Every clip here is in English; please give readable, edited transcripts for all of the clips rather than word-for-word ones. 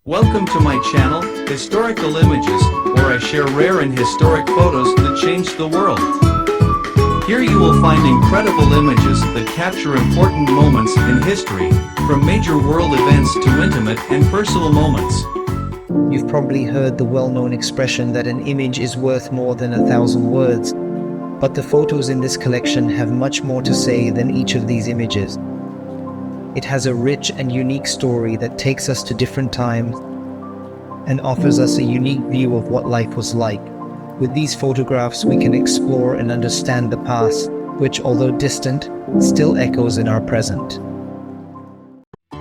Welcome to my channel, Historical Images, where I share rare and historic photos that changed the world. Here you will find incredible images that capture important moments in history, from major world events to intimate and personal moments. You've probably heard the well-known expression that an image is worth more than 1,000 words, but the photos in this collection have much more to say than each of these images. It has a rich and unique story that takes us to different times and offers us a unique view of what life was like. With these photographs, we can explore and understand the past, which, although distant, still echoes in our present.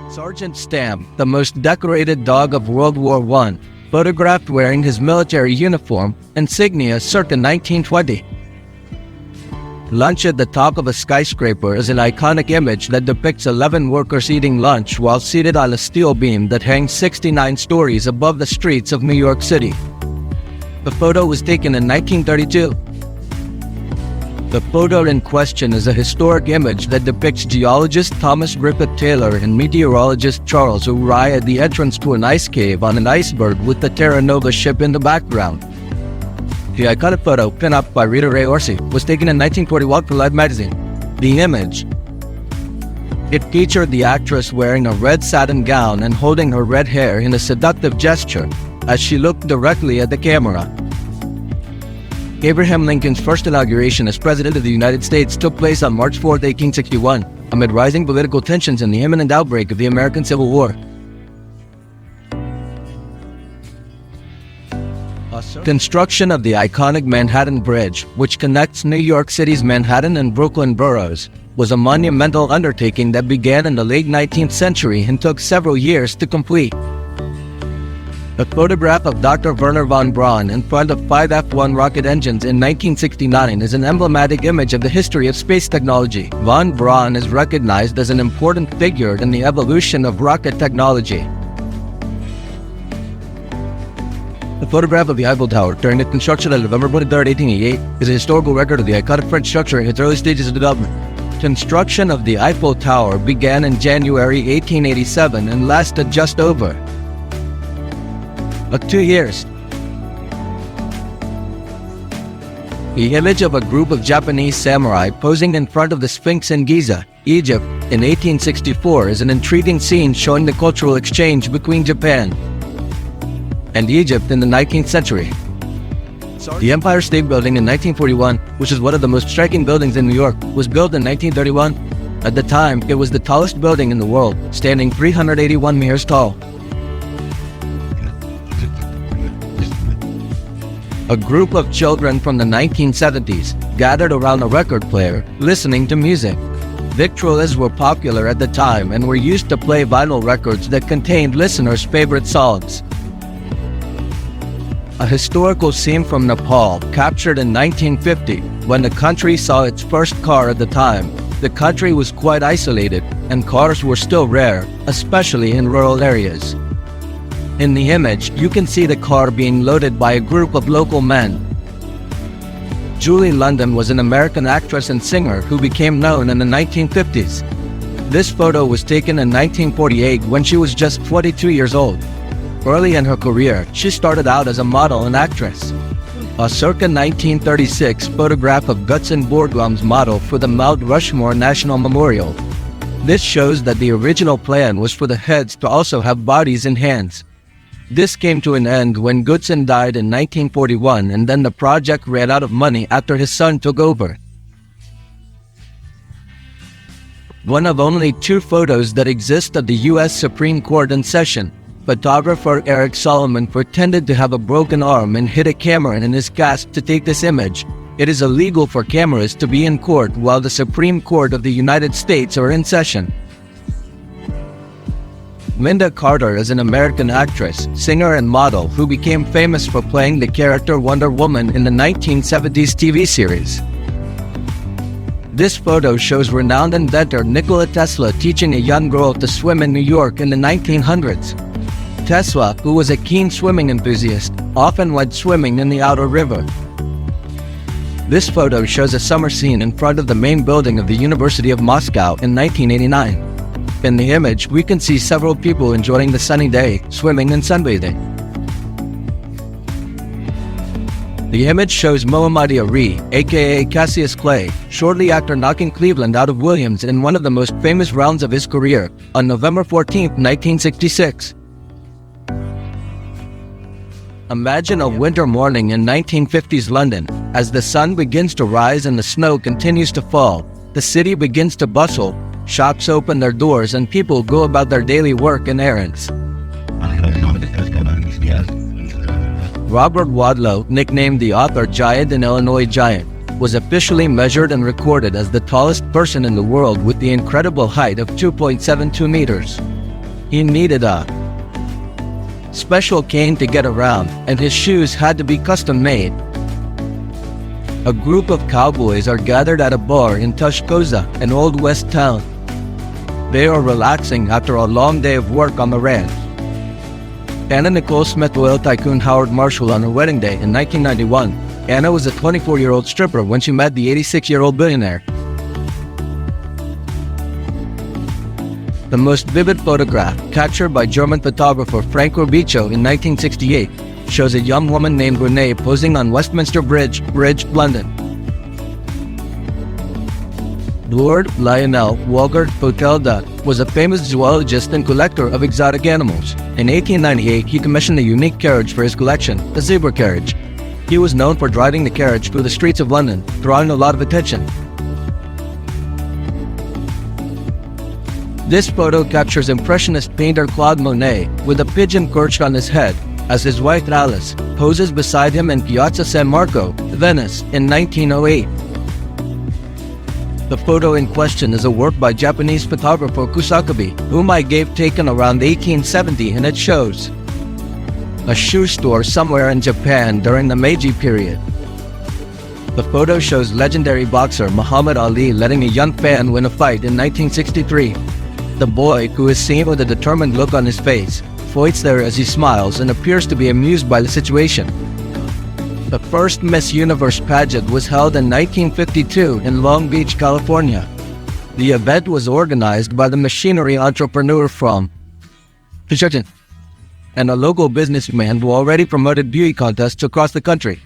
Sergeant Stamp, the most decorated dog of World War I, photographed wearing his military uniform insignia circa 1920. Lunch at the top of a skyscraper is an iconic image that depicts 11 workers eating lunch while seated on a steel beam that hangs 69 stories above the streets of New York City. The photo was taken in 1932. The photo in question is a historic image that depicts geologist Thomas Griffith Taylor and meteorologist Charles Uri at the entrance to an ice cave on an iceberg with the Terra Nova ship in the background. The iconic photo, pinned up by Rita Ray Orsi, was taken in 1941 for Life magazine. The image. It featured the actress wearing a red satin gown and holding her red hair in a seductive gesture as she looked directly at the camera. Abraham Lincoln's first inauguration as President of the United States took place on March 4, 1861, amid rising political tensions and the imminent outbreak of the American Civil War. Construction of the iconic Manhattan Bridge, which connects New York City's Manhattan and Brooklyn boroughs, was a monumental undertaking that began in the late 19th century and took several years to complete. A photograph of Dr. Wernher von Braun in front of 5 F-1 rocket engines in 1969 is an emblematic image of the history of space technology. Von Braun is recognized as an important figure in the evolution of rocket technology. The photograph of the Eiffel Tower during its construction on November 23, 1888 is a historical record of the iconic French structure in its early stages of development. Construction of the Eiffel Tower began in January 1887 and lasted just over 2 years. The image of a group of Japanese samurai posing in front of the Sphinx in Giza, Egypt, in 1864 is an intriguing scene showing the cultural exchange between Japan and Egypt in the 19th century. The Empire State Building in 1941, which is one of the most striking buildings in New York, was built in 1931. At the time, it was the tallest building in the world, standing 381 meters tall. A group of children from the 1970s gathered around a record player, listening to music. Victrolas were popular at the time and were used to play vinyl records that contained listeners' favorite songs. A historical scene from Nepal, captured in 1950, when the country saw its first car at the time. The country was quite isolated, and cars were still rare, especially in rural areas. In the image, you can see the car being loaded by a group of local men. Julie London was an American actress and singer who became known in the 1950s. This photo was taken in 1948 when she was just 22 years old. Early in her career, she started out as a model and actress. A circa 1936 photograph of Gutzon Borglum's model for the Mount Rushmore National Memorial. This shows that the original plan was for the heads to also have bodies and hands. This came to an end when Gutzon died in 1941, and then the project ran out of money after his son took over. One of only 2 photos that exist of the U.S. Supreme Court in session. Photographer Eric Solomon pretended to have a broken arm and hid a camera in his cast to take this image. It is illegal for cameras to be in court while the Supreme Court of the United States are in session. Linda Carter is an American actress, singer, and model who became famous for playing the character Wonder Woman in the 1970s TV series. This photo shows renowned inventor Nikola Tesla teaching a young girl to swim in New York in the 1900s. Tesla, who was a keen swimming enthusiast, often went swimming in the outer river. This photo shows a summer scene in front of the main building of the University of Moscow in 1989. In the image, we can see several people enjoying the sunny day, swimming and sunbathing. The image shows Muhammad Ali, aka Cassius Clay, shortly after knocking Cleveland out of Williams in one of the most famous rounds of his career, on November 14, 1966. Imagine a winter morning in 1950s London. As the sun begins to rise and the snow continues to fall, the city begins to bustle, shops open their doors and people go about their daily work and errands. Robert Wadlow, nicknamed the author Giant and Illinois Giant, was officially measured and recorded as the tallest person in the world with the incredible height of 2.72 meters. He needed a special cane to get around, and his shoes had to be custom made. A group of cowboys are gathered at a bar in Tuscaloosa, an old west town. They are relaxing after a long day of work on the ranch. Anna Nicole Smith oil tycoon Howard Marshall on her wedding day in 1991. Anna was a 24-year-old stripper when she met the 86-year-old billionaire. The most vivid photograph, captured by German photographer Frank Robichaud in 1968, shows a young woman named Renee posing on Westminster Bridge, London. Lord Lionel Walgert Fotelda was a famous zoologist and collector of exotic animals. In 1898, he commissioned a unique carriage for his collection, the zebra carriage. He was known for driving the carriage through the streets of London, drawing a lot of attention. This photo captures Impressionist painter Claude Monet with a pigeon perched on his head, as his wife Alice poses beside him in Piazza San Marco, Venice, in 1908. The photo in question is a work by Japanese photographer Kusakabe, whom I gave taken around 1870, and it shows a shoe store somewhere in Japan during the Meiji period. The photo shows legendary boxer Muhammad Ali letting a young fan win a fight in 1963. The boy, who is seen with a determined look on his face, waits there as he smiles and appears to be amused by the situation. The first Miss Universe pageant was held in 1952 in Long Beach, California. The event was organized by the machinery entrepreneur from Tijuana and a local businessman who already promoted beauty contests across the country.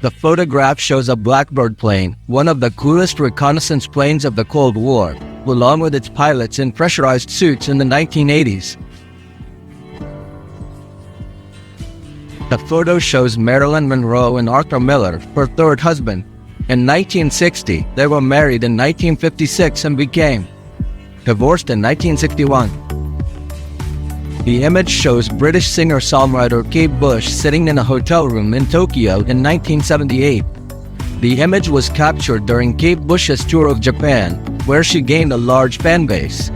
The photograph shows a Blackbird plane, one of the coolest reconnaissance planes of the Cold War, along with its pilots in pressurized suits in the 1980s. The photo shows Marilyn Monroe and Arthur Miller, her third husband. In 1960, they were married in 1956 and became divorced in 1961. The image shows British singer-songwriter Kate Bush sitting in a hotel room in Tokyo in 1978. The image was captured during Kate Bush's tour of Japan, where she gained a large fan base.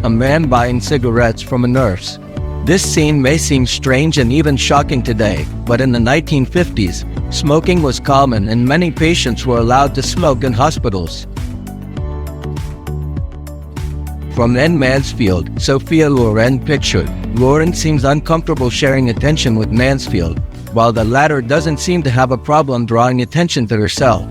A man buying cigarettes from a nurse. This scene may seem strange and even shocking today, but in the 1950s, smoking was common and many patients were allowed to smoke in hospitals. From N. Mansfield, Sophia Loren pictured. Loren seems uncomfortable sharing attention with Mansfield, while the latter doesn't seem to have a problem drawing attention to herself.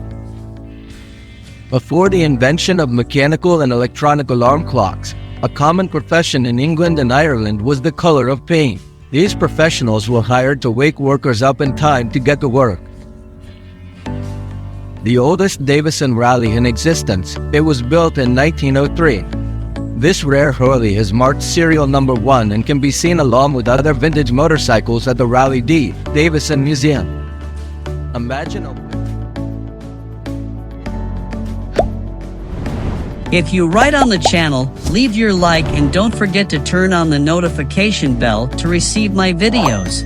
Before the invention of mechanical and electronic alarm clocks, a common profession in England and Ireland was the color of paint. These professionals were hired to wake workers up in time to get to work. The oldest Davison rally in existence, it was built in 1903. This rare Harley is marked serial number 1 and can be seen along with other vintage motorcycles at the Raleigh D. Davison Museum. Imagine a... If you're right on the channel, leave your like and don't forget to turn on the notification bell to receive my videos.